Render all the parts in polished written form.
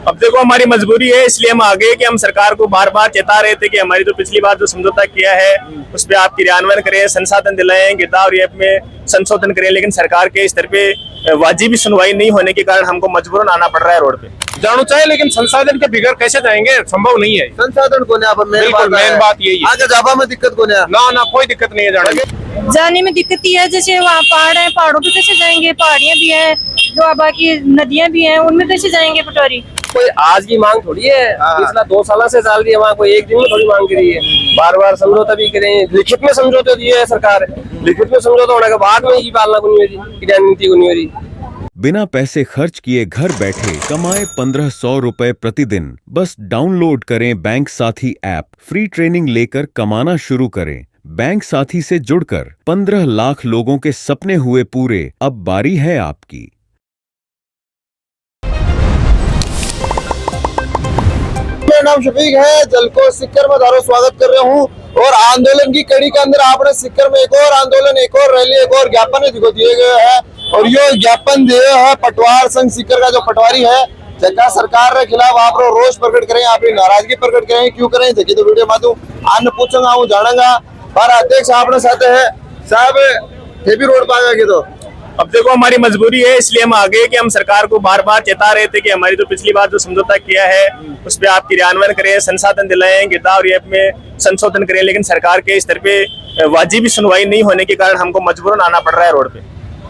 अब देखो हमारी मजबूरी है, इसलिए हम आ गए कि हम सरकार को बार बार चेता रहे थे कि हमारी जो पिछली बार जो समझौता किया है उस पर आप क्रियान्वयन करें, संसाधन दिलाएं, गिरदावरी ऐप में संशोधन करें। लेकिन सरकार के स्तर पे वाजिबी सुनवाई नहीं होने के कारण हमको मजबूरन आना पड़ रहा है रोड पे। जाना चाहिए लेकिन संसाधन के बिगड़ कैसे जाएंगे, संभव नहीं है। संसाधन को मेन बात यही है। आगे जाबा में दिक्कत को ना कोई दिक्कत नहीं है जाने में दिक्कत ही है। जैसे वहाँ पहाड़ है, पहाड़ों पे कैसे जाएंगे, पहाड़ियाँ भी हैं, जो बाकी नदियाँ भी हैं, उनमें कैसे जाएंगे पटवारी। कोई आज की मांग थोड़ी है, पिछला 2 साल से चल रही है। वहाँ कोई एक दिन में थोड़ी मांग करी है, बार बार समझौता भी करें, लिखित में समझौते दिए है सरकार, लिखित में समझौता होने के बाद में ही पालना को नहीं हो रही, क्रियान्विति को नहीं हो रही। बिना पैसे खर्च किए घर बैठे कमाए 1500 रुपए प्रतिदिन। बस डाउनलोड करें बैंक साथी ऐप, फ्री ट्रेनिंग लेकर कमाना शुरू करें। बैंक साथी से जुड़कर 15 लाख लोगों के सपने हुए पूरे। अब बारी है आपकी। मेरा नाम शफीक है, जलको सिक्कर में दारो स्वागत कर रहा हूँ। और आंदोलन की कड़ी के अंदर आपने सिक्कर में एक और आंदोलन, एक और रैली, एक और ज्ञापन दिए गए हैं। और ये ज्ञापन दिए है पटवार संघ सिक्कर का जो पटवारी है, जगह सरकार के खिलाफ आप रोष प्रकट करें, अपनी नाराजगी प्रकट करें। क्यों करें जगह तो वीडियो माध्यम आन पूछूंगा हूँ जानेगा। पर अध्यक्ष आपने साथ है साहब ये भी रोड पर आ गए। तो अब देखो हमारी मजबूरी है, इसलिए हम आ गए कि हम सरकार को बार बार चेता रहे थे कि हमारी जो पिछली बार जो समझौता किया है उस पर आप क्रियान्वयन करें, संसाधन दिलाएं, गिरदावरी ऐप में संशोधन करें। लेकिन सरकार के स्तर पे वाजिबी सुनवाई नहीं होने के कारण हमको मजबूरन आना पड़ रहा है रोड पे।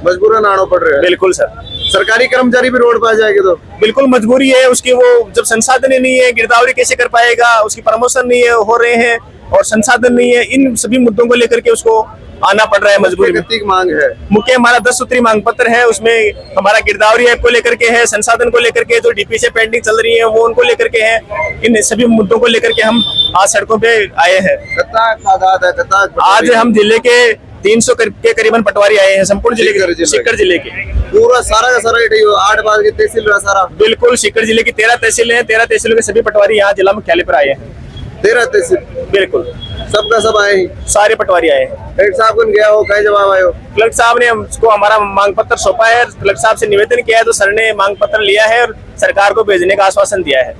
मजबूरन आना पड़ रहा है। बिल्कुल सर। सरकारी कर्मचारी भी रोड पर आ जाएंगे तो बिल्कुल मजबूरी है उसकी। वो जब संसाधन ही नहीं है, गिरदावरी कैसे कर पाएगा, उसकी प्रमोशन नहीं है, हो रहे हैं और संसाधन नहीं है। इन सभी मुद्दों को लेकर के उसको आना पड़ रहा है मजबूरी में। मांग है मुख्य हमारा 10 सूत्री मांग पत्र है, उसमें हमारा गिरदावरी ऐप को लेकर के है, संसाधन को लेकर के, जो डीपी से पेंडिंग चल रही है वो उनको लेकर के है। इन सभी मुद्दों को लेकर के हम आज सड़कों पे आए हैं। आज हम जिले के 300 के करीबन पटवारी आए हैं, संपूर्ण जिले के, सीकर जिले के पूरा सारा का सारा 8 बार की तहसील सारा। बिल्कुल, सीकर जिले की 13 तहसीलें हैं, 13 तहसीलों के सभी पटवारी यहाँ जिला मुख्यालय पर आए हैं। 13 तहसील बिल्कुल सबका सब आए हैं, सारे पटवारी आए हैं। कलेक्टर साहब को गया हो, कहीं जवाब आयो? कलेक्टर साहब ने हमको हमारा मांग पत्र सौंपा है, कलेक्टर साहब से निवेदन किया है तो सर ने मांग पत्र लिया है और सरकार को भेजने का आश्वासन दिया है।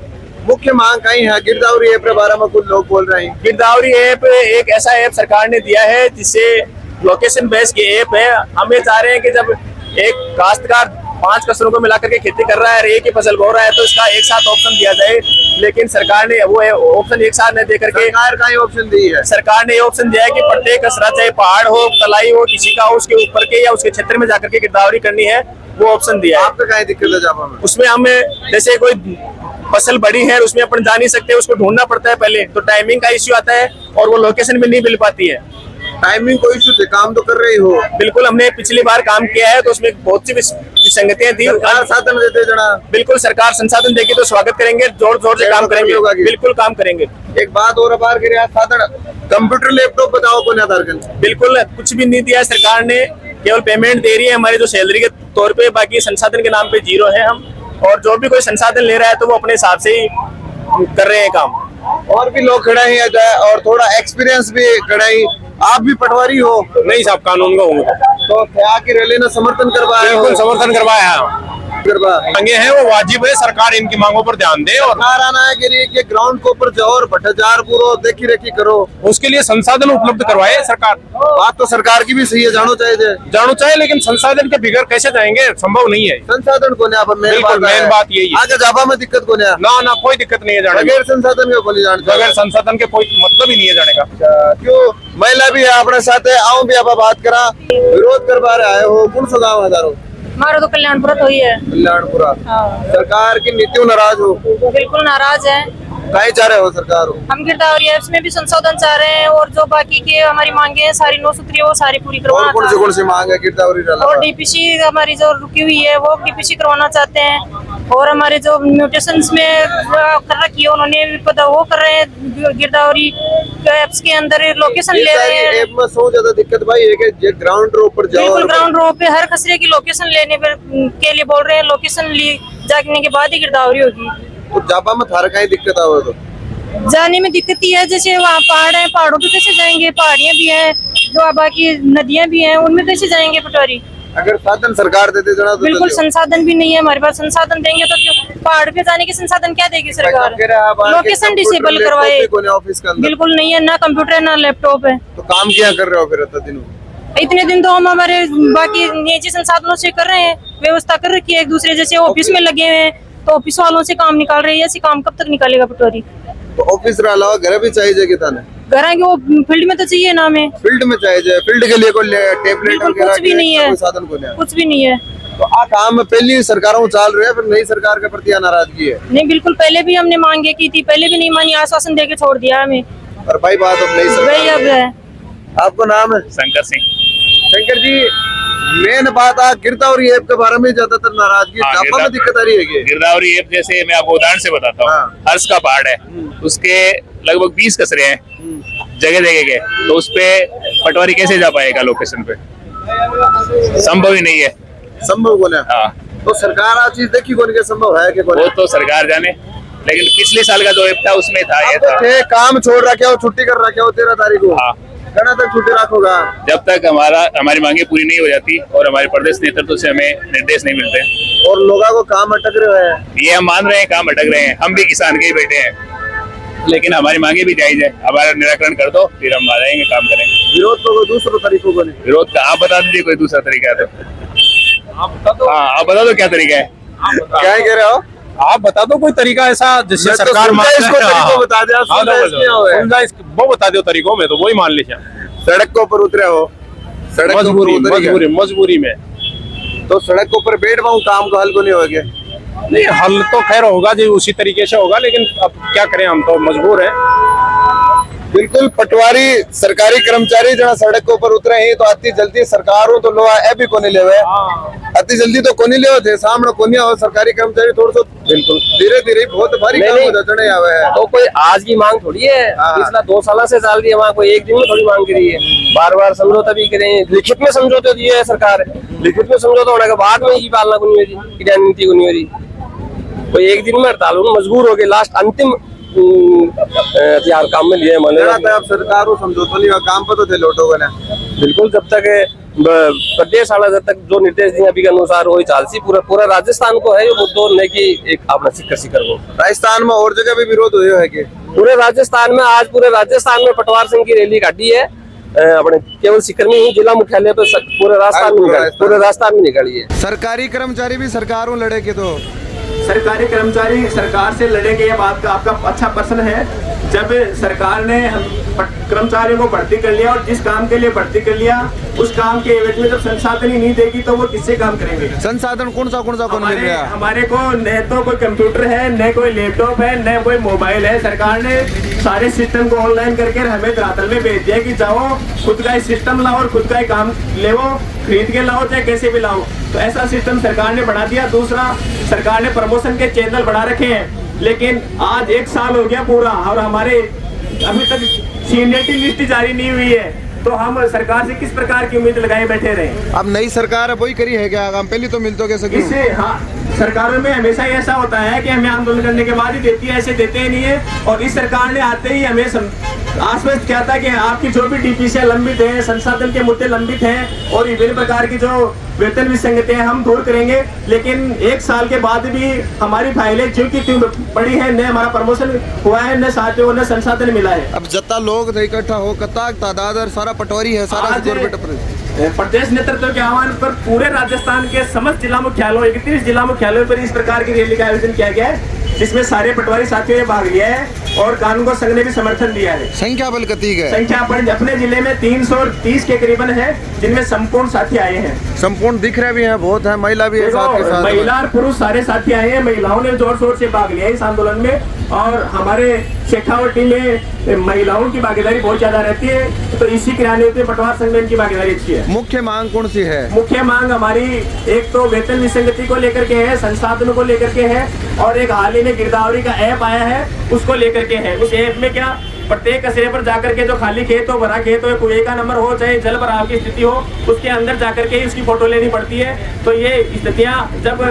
मुख्य मांग कहीं है गिरदावरी ऐप के बारे में कुछ लोग बोल रहे हैं। गिरदावरी ऐप एक ऐसा ऐप सरकार ने दिया है जिससे लोकेशन बेस की ऐप है। हम ये चाह रहे हैं कि जब एक काश्तकार 5 फसलों को मिलाकर के खेती कर रहा है और एक ही फसल बो रहा है तो इसका एक साथ ऑप्शन दिया जाए। लेकिन सरकार ने वो ऑप्शन एक साथ नहीं देकर के, सरकार का ही ऑप्शन दी है। सरकार ने ये ऑप्शन दिया है कि प्रत्येक असरा, चाहे पहाड़ हो, तलाई हो, किसी का हो, उसके ऊपर के या उसके क्षेत्र में जाकर के गिरदावरी करनी है, वो ऑप्शन दिया है। आपको कहीं दिक्कत है जाबा में? उसमें हमें जैसे कोई फसल बड़ी है उसमें अपन जा नहीं सकते, उसको ढूंढना पड़ता है पहले, तो टाइमिंग का इश्यू आता है और वो लोकेशन भी नहीं मिल पाती है। टाइमिंग कोई इशू थे, काम तो कर रही हो। बिल्कुल, हमने पिछली बार काम किया है तो उसमें बहुत सी विसंगतियां थी। सरकार साधन देते जना। बिल्कुल, सरकार संसाधन देगी तो स्वागत करेंगे, जोर जोर से काम करेंगे, बिल्कुल काम करेंगे। एक बात और बार के साधन कंप्यूटर लैपटॉप बताओ को आधार कार्ड? बिल्कुल कुछ भी नहीं दिया सरकार ने, केवल पेमेंट दे रही है हमारी जो सैलरी के तौर पे, बाकी संसाधन के नाम पे जीरो है हम। और जो भी कोई संसाधन ले रहा है तो वो अपने हिसाब से ही कर रहे हैं काम। और भी लोग खड़े हैं और थोड़ा एक्सपीरियंस भी खड़ा है। आप भी पटवारी हो? नहीं साहब, कानून का हूँ। तो क्या की रैली ने समर्थन करवाया? बिल्कुल समर्थन करवाया मांगे हैं, वो वाजिब है, सरकार इनकी मांगों पर ध्यान दे। और आना है कि ग्राउंड के ऊपर जाओ और भ्रष्टाचार पूरा देखी रेखी करो, उसके लिए संसाधन उपलब्ध करवाए सरकार। बात तो सरकार की भी सही है, जानो चाहिए लेकिन संसाधन के बिगड़ कैसे जाएंगे, संभव नहीं है। संसाधन को मेन बात यही है। आगे जाबा में दिक्कत को ना कोई दिक्कत नहीं है जाने बगैर संसाधन के बोली जाने, बगैर संसाधन के कोई मतलब ही नहीं है जाने का। क्यों महिला भी है अपने साथ है, आओ भी आप बात करा। विरोध करवा रहे आए हो, कौन सा गाँव हजारों? हमारा तो कल्याणपुरा तो ही है। कल्याणपुरा। हाँ। सरकार की नीतियों नाराज हो? बिल्कुल नाराज है। कहीं चाह रहे हो सरकार हो? हम गिरदावरी ऐप में भी संशोधन चाह रहे हैं और जो बाकी के हमारी मांगे हैं सारी 9 सूत्री वो सारी पूरी करवाना। कौन सी मांग है गिरदावरी? और डीपीसी हमारी जो रुकी हुई है वो डीपीसी करवाना चाहते हैं। और हमारे जो म्यूटेशंस में कर रखी है उन्होंने पता वो कर रहे हैं। गिरदावरी ऐप्स के अंदर लोकेशन ले रहे हैं। ऐप में सबसे ज्यादा दिक्कत भाई है कि ग्राउंड रो पर जाओ। बिल्कुल, ग्राउंड रो पे हर खसरे की लोकेशन लेने के लिए बोल रहे हैं। लोकेशन ली जाने के बाद ही गिरदावरी होगी। तो जाबा में थारा कहीं दिक्कत आओ तो जाने में दिक्कत ही है। जैसे वहाँ पहाड़ है, पहाड़ों पे कैसे जाएंगे, पहाड़ियाँ भी हैं, जो बाकी नदियाँ भी हैं, उनमें कैसे जाएंगे पटवारी। अगर साधन सरकार देते जना तो बिल्कुल संसाधन भी नहीं है हमारे पास। संसाधन देंगे तो क्यों, पहाड़ पे जाने के संसाधन क्या देगी सरकार? लोकेशन डिसेबल करवाए, ऑफिस के अंदर बिल्कुल नहीं है, ना कंप्यूटर है ना लैपटॉप है। तो काम क्या कर रहे हो फिर इतने दिनों? इतने दिन तो हम हमारे बाकी निजी संसाधनों से कर रहे हैं, व्यवस्था कर रखी है एक दूसरे, जैसे ऑफिस में लगे हुए हैं तो ऑफिस वालों से काम निकाल रहे हैं। ऐसे काम कब तक निकालेगा पटवारी? तो ऑफिस के अलावा घर भी चाहिए कि ताने घर आएंगे वो फील्ड में तो चाहिए ना हमें। फील्ड में चाहिए, फील्ड के लिए कोई टेबलेट बिल्कुल वगैरह कुछ भी नहीं है, कोई साधन को नहीं। कुछ भी नहीं है। तो आ काम पहली सरकारों चाल रहे हैं, फिर नई सरकार के प्रति नाराजगी है। नहीं बिल्कुल, पहले भी हमने मांगे की थी, पहले भी नहीं मानी, आश्वासन देके छोड़ दिया हमें। और भाई बात अब नई वही अब सरकार। है। आपको नाम है? शंकर सिंह। शंकर जी, मेन बात आ गिरदावरी ऐप के बारे में ज्यादातर नाराजगी जापा में दिक्कत आ रही है। गिरदावरी ऐप जैसे मैं आपको उदाहरण से बताता हूँ, हाँ। हर्ष का पहाड़ है, उसके लगभग 20 कचरे हैं जगह जगह के, तो उस पे पटवारी कैसे जा पाएगा लोकेशन पे? संभव ही नहीं है। संभव को नहीं। हाँ, तो सरकार आ चीज देखी कौन के संभव है कि वो तो सरकार जाने, लेकिन पिछले साल का जो ऐप था उसमें था, ये था। काम छोड़ रखे हो, छुट्टी कर रखे हो 13 तारीख को, हाँ। कहना तक छुट्टी रखोगा जब तक हमारी मांगे पूरी नहीं हो जाती और हमारे प्रदेश नेतृत्व से हमें निर्देश नहीं मिलते, और लोगों को काम अटक रहे हैं। ये हम मान रहे हैं काम अटक रहे हैं, हम भी किसान के ही बेटे हैं, लेकिन हमारी मांगे भी जायज है। हमारा निराकरण कर दो, फिर हम आ जाएंगे, काम करेंगे। विरोध तो कोई दूसरे तरीकों को नहीं। विरोध का आप बता दीजिए कोई दूसरा तरीका है तो। आप बता दो क्या तरीका है। क्या कह रहे हो? आप बता दो कोई तरीका ऐसा जिससे मैं तो सरकार सुनता मान इसको तरीकों बता दिया, हाँ, सुनता इसके हो है। वो बता दो तरीकों में, तो वही मान लीजिए। सड़क के ऊपर उतरे हो, सड़क के ऊपर उतरे गए। मजबूरी में तो सड़क के ऊपर बैठ पाऊँ, काम को हल को नहीं होगा। नहीं, हल तो खैर होगा जी, उसी तरीके से होगा, लेकिन अब क्या करें, हम तो मजबूर हैं। बिल्कुल, पटवारी सरकारी कर्मचारी जहाँ सड़क के ऊपर उतरे हैं तो अति जल्दी सरकारों तो लोहा ए भी कोनी लेवे, अति जल्दी तो कोनी लेवे थे, सामने कोनी हो सरकारी कर्मचारी थोड़ा सा बिल्कुल धीरे धीरे बहुत भारी काम हो जाते आवे है। तो कोई आज की मांग थोड़ी है, पिछला 2 साल से चाल रही है, वहाँ कोई एक दिन में थोड़ी मांग करी है। बार बार समझौता भी करें, लिखित में समझौते दिए है सरकार, लिखित में समझौता होने के बाद में ही पालना को नहीं हो रही, नीति को नहीं हो रही। कोई एक दिन में हड़ताल मजबूर हो गए, लास्ट अंतिम हथियार काम में लिए मैंने। आप सरकार को समझौता नहीं हुआ, काम पर तो थे लोटों ने। बिल्कुल, जब तक प्रदेश वाला जब तक जो निर्देश दिए अभी के अनुसार वही चालसी, पूरा राजस्थान को है ये मुद्दों नहीं की एक अपना शिखर को। राजस्थान में और जगह भी विरोध हुए है कि पूरे राजस्थान में, आज पूरे राजस्थान में पटवार संघ की रैली काटी है, अपने केवल सीकर में ही जिला मुख्यालय पे पूरे राजस्थान में निकाली है। सरकारी कर्मचारी भी सरकारों लड़े के तो सरकारी कर्मचारी सरकार से लड़ेंगे, ये बात का आपका अच्छा प्रश्न है। जब सरकार ने कर्मचारियों को भर्ती कर लिया और जिस काम के लिए भर्ती कर लिया उस काम के एवज में जब संसाधन ही नहीं देगी तो वो किससे काम करेंगे? संसाधन कौन सा कौन मिल रहा है? हमारे को न तो कोई कंप्यूटर है, न कोई लैपटॉप है, न कोई मोबाइल है। सरकार ने सारे सिस्टम को ऑनलाइन करके हमें धरातल में भेज दिया कि जाओ खुद का सिस्टम लाओ और खुद का ही काम ले, खरीद के लाओ चाहे कैसे भी लाओ। तो ऐसा सिस्टम सरकार ने बढ़ा दिया। दूसरा, सरकार ने प्रमोशन के चैनल बढ़ा रखे हैं, लेकिन आज 1 साल हो गया पूरा और हमारे अभी तक सीनियरिटी लिस्ट जारी नहीं हुई है, तो हम सरकार से किस प्रकार की उम्मीद लगाए बैठे रहे? अब नई सरकार है वही करी है क्या? हम पहले तो मिलते कैसे इससे हाँ, सरकारों में हमेशा ही ऐसा होता है कि हमें आंदोलन करने के बाद ही देती है, ऐसे देते ही नहीं है। और इस सरकार ने आते ही हमें आश्वस्त किया था कि आपकी जो भी डीपीसी लंबित है, संसाधन के मुद्दे लंबित हैं और विभिन्न प्रकार की जो वेतन विसंगति है हम दूर करेंगे। लेकिन 1 साल के बाद भी हमारी फाइलें ज्यों की त्यों पड़ी है, न हमारा प्रमोशन हुआ है, न साथियों न संसाधन मिला है। अब जत्ता लोग इकट्ठा हो, कता तादाद और सारा पटवारी है, सारा प्रदेश नेतृत्व के आह्वान पर पूरे राजस्थान के समस्त जिला मुख्यालयों 31 जिला मुख्यालयों पर इस प्रकार की रैली का आयोजन किया गया है, जिसमें सारे पटवारी साथियों ने भाग लिया है और कानून को संघ ने भी समर्थन दिया है। संख्या बल कती है? संख्या अपने जिले में 330 के करीबन है, जिनमें संपूर्ण साथी आए हैं। संपूर्ण दिख रहे भी हैं, बहुत है, महिला भी है साथ के साथ। महिला और पुरुष सारे साथी आए हैं। महिलाओं ने जोर शोर से भाग लिया इस आंदोलन में और हमारे शेखावटी में महिलाओं की भागीदारी बहुत ज्यादा रहती है, तो इसी क्रियान्वित में पटवार संघ में इनकी भागीदारी अच्छी है। मुख्य मांग कौन सी है? मुख्य मांग हमारी एक तो वेतन विसंगति को लेकर के है, संसाधनों को लेकर के है और एक हाल ही में गिरदावरी का ऐप आया है उसको लेकर के है। उस ऐप में क्या प्रत्येक कचरे पर जाकर के जो खाली खेत हो, भरा खेत हो, कुएं का नंबर हो, चाहे जल भराव की स्थिति हो, उसके अंदर जाकर के उसकी फोटो लेनी पड़ती है। तो ये स्थितियां जब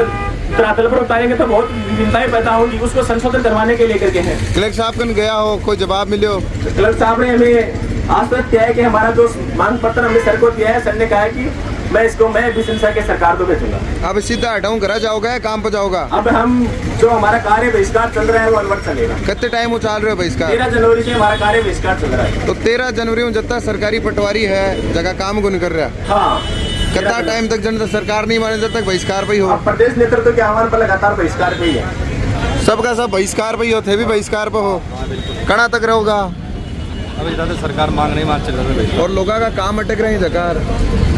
धरातल पर उतारेंगे तो बहुत चिंताएं पैदा होंगी, उसको संशोधन करवाने के लेकर के है। कलेक्टर साहब कन गया हो, कोई जवाब मिले हो? कलेक्टर साहब ने हमें आश्वस्त किया है कि हमारा जो मांग पत्र हमने सर को दिया है, सर ने कहा है कि मैं भी संस्था के सरकार को भेजूंगा। अब सीधा हटाऊं घर जाओगे काम पे जाओगा? अब हम जो हमारा कार्य बहिष्कार चल रहा है वो अनवरत चलेगा। कितने टाइम वो चल रहे हो बहिष्कार? 13 जनवरी से हमारा कार्य बहिष्कार चल रहा है। तो 13 जनवरी में जब तक सरकारी पटवारी है जगह काम को नहीं कर रहा, हाँ, कितना टाइम तक जनता सरकार नहीं माने जब तक बहिष्कार पे ही हो? अब प्रदेश नेतृत्व के आह्वान पर लगातार बहिष्कार पे ही है। सबका सब बहिष्कार पे ही हो, थे भी बहिष्कार पे हो, कड़ा तक रहोगा? अभी ज़्यादा सरकार मांग नहीं मान चल रही है और लोगों का काम अटक रहे हैं जकार।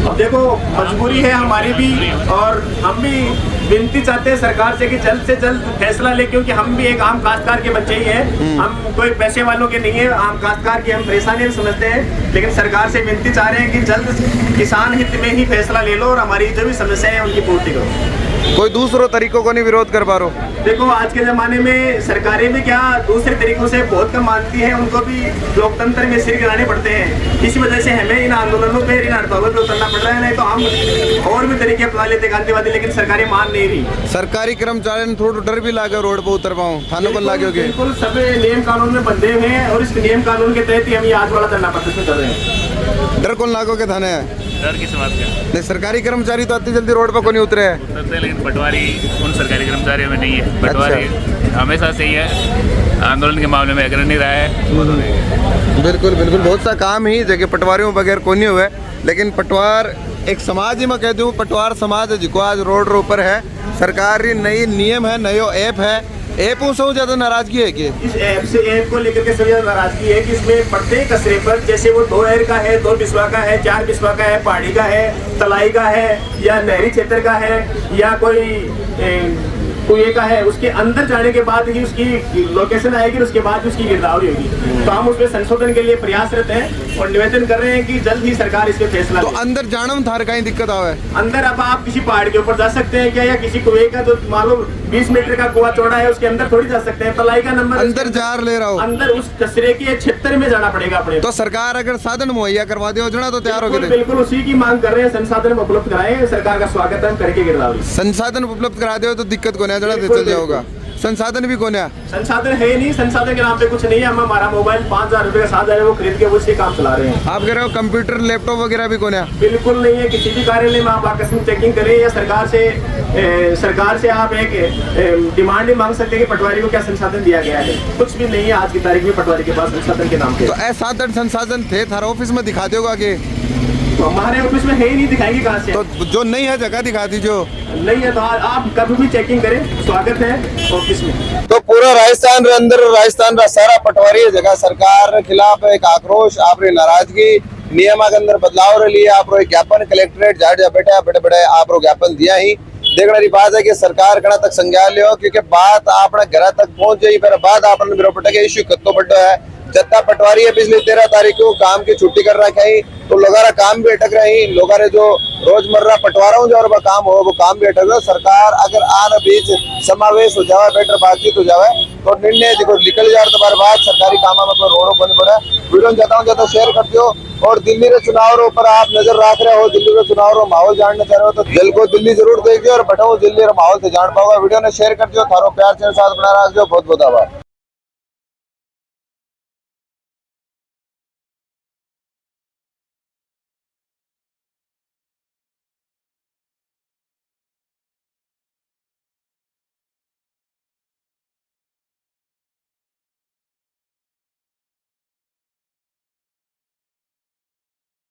अब देखो मजबूरी है हमारी भी, और हम भी विनती चाहते हैं सरकार से कि जल्द से जल्द फैसला ले, क्योंकि हम भी एक आम काश्तकार के बच्चे ही हैं। हम कोई पैसे वालों के नहीं है, आम काश्तकार की हम परेशानी समझते हैं, लेकिन सरकार से विनती चाह रहे हैं कि जल्द किसान हित में ही फैसला ले लो और हमारी जो भी समस्या है उनकी पूर्ति करो। कोई दूसरों तरीकों को नहीं विरोध कर पा रहे? देखो आज के जमाने में सरकारें भी क्या दूसरे तरीकों से बहुत कम मानती है, उनको भी लोकतंत्र में सिर गिराने पड़ते हैं। इसी वजह से हमें इन आंदोलनों पे, इन हड़तालों पे उतरना पड़ रहा है, नहीं तो हम और भी तरीके अपना लेते गांधीवादी, लेकिन सरकारें मान नहीं रही। सरकारी कर्मचारी ने थोड़ा डर भी लागे रोड पर उतर पाऊँ, थानों पर लागे? बिल्कुल सब नियम कानून में बंधे हुए हैं और इस नियम कानून के तहत ही हम ये आज वाला धरना प्रदर्शन कर रहे हैं। डर कौन लागो के थाने? डर किस बात का? नहीं, सरकारी कर्मचारी तो इतनी जल्दी रोड पर कोई उतरे है, उतरते, लेकिन पटवारी उन सरकारी कर्मचारियों में नहीं है। पटवारी हमेशा से ही है, आंदोलन के मामले में अग्रणी रहा है। बिल्कुल बिल्कुल, बहुत सा काम ही जगह पटवारियों बगैर कोई नहीं हुआ, लेकिन पटवार एक समाज ही मैं कह दूँ, पटवार समाज है जिसको आज रोड ऊपर है। सरकारी नई नियम है, नयो ऐप है, ऐपों से ज्यादा नाराजगी है कि इस ऐप को लेकर के सबसे ज्यादा नाराजगी है कि इसमें प्रत्येक कचरे पर, जैसे वो 2 एर का है, 2 बिस्वा का है, 4 बिस्वा का है, पहाड़ी का है, तलाई का है, या नहरी क्षेत्र का है, या कोई कुएं का है, उसके अंदर जाने के बाद ही उसकी लोकेशन आएगी, उसके बाद उसकी गिरदावरी होगी। तो हम उसमें संशोधन के लिए प्रयासरत हैं और निवेदन कर रहे हैं कि जल्द ही सरकार इस पे फैसला तो अंदर जाने में थार कहीं दिक्कत आवे? अंदर अब आप किसी पहाड़ के ऊपर जा सकते हैं क्या, या किसी कुएं का जो मान लो 20 मीटर का कुआं चौड़ा है उसके अंदर थोड़ी जा सकते हैं? तलाई का नंबर अंदर जार ले रहा हो, अंदर उस कचरे के क्षेत्र में जाना पड़ेगा अपने। तो सरकार अगर साधन मुहैया करवा दे जना तो तैयार हो गए? बिल्कुल उसी की मांग कर रहे हैं, संसाधन उपलब्ध कराएं, सरकार का स्वागत है करके गिरदावरी। संसाधन उपलब्ध करा दे तो दिक्कत को नहीं जड़ा चल जाओगा। संसाधन भी कौन है? संसाधन है नहीं, संसाधन के नाम पे कुछ नहीं है। हम हमारा मोबाइल 5000 रुपए का 7000 वो खरीद के उसी काम चला रहे हैं। आप कह रहे हो कंप्यूटर लैपटॉप वगैरह भी कौन है? बिल्कुल नहीं है। किसी भी कार्यालय में आप आकस्मिक चेकिंग करें या सरकार से आप एक डिमांड नहीं मांग सकते कि पटवारी को क्या संसाधन दिया गया है। कुछ भी नहीं है आज की तारीख में पटवारी के पास संसाधन के नाम पे। तो ऐसा संसाधन थे थारा ऑफिस में दिखा दोगा कि? तो हमारे ऑफिस में है ही नहीं, दिखाएंगे कहाँ से? तो जो नहीं है जगह दिखा दीजिए। नहीं है तो आप कभी भी चेकिंग करें, स्वागत है ऑफिस में। तो पूरा राजस्थान के अंदर राजस्थान का सारा पटवारी जगह सरकार के खिलाफ एक आक्रोश, आप नाराजगी, नियम के अंदर बदलाव रे लिए आप ज्ञापन कलेक्ट्रेट जा बैठा बड़े आप ज्ञापन दिया ही। देखने की बात है कि सरकार कड़ा तक संज्ञान लियो, क्योंकि बात अपने घर तक पहुंच जाई, फिर बाद आपने बिरोपटा के इश्यू कत्तो बड़ो है। जत्ता पटवारी है पिछली 13 तारीख को काम की छुट्टी कर रखा है, तो लोगों काम भी अटक रही, लोगों ने जो रोजमर्रा पटवारा जो और काम हो वो काम भी अटक रहा। सरकार अगर आन बीच समावेश हो जाए, बेटर बातचीत हो जाए तो निर्णय देखो निकल जाए, तो बार बात सरकारी काम में रोड़ो बन पड़े। वीडियो ज्यादा शेयर कर दो और दिल्ली के चुनाव पर आप नजर रख रहे हो, दिल्ली के चुनाव माहौल जानना चाह रहे हो तो दिल को दिल्ली जरूर देखिए और बटाओ दिल्ली माहौल से जान पाओगे। वीडियो ने शेयर कर दियो, थारो प्यार से साथ बना रखो। बहुत बहुत आभार।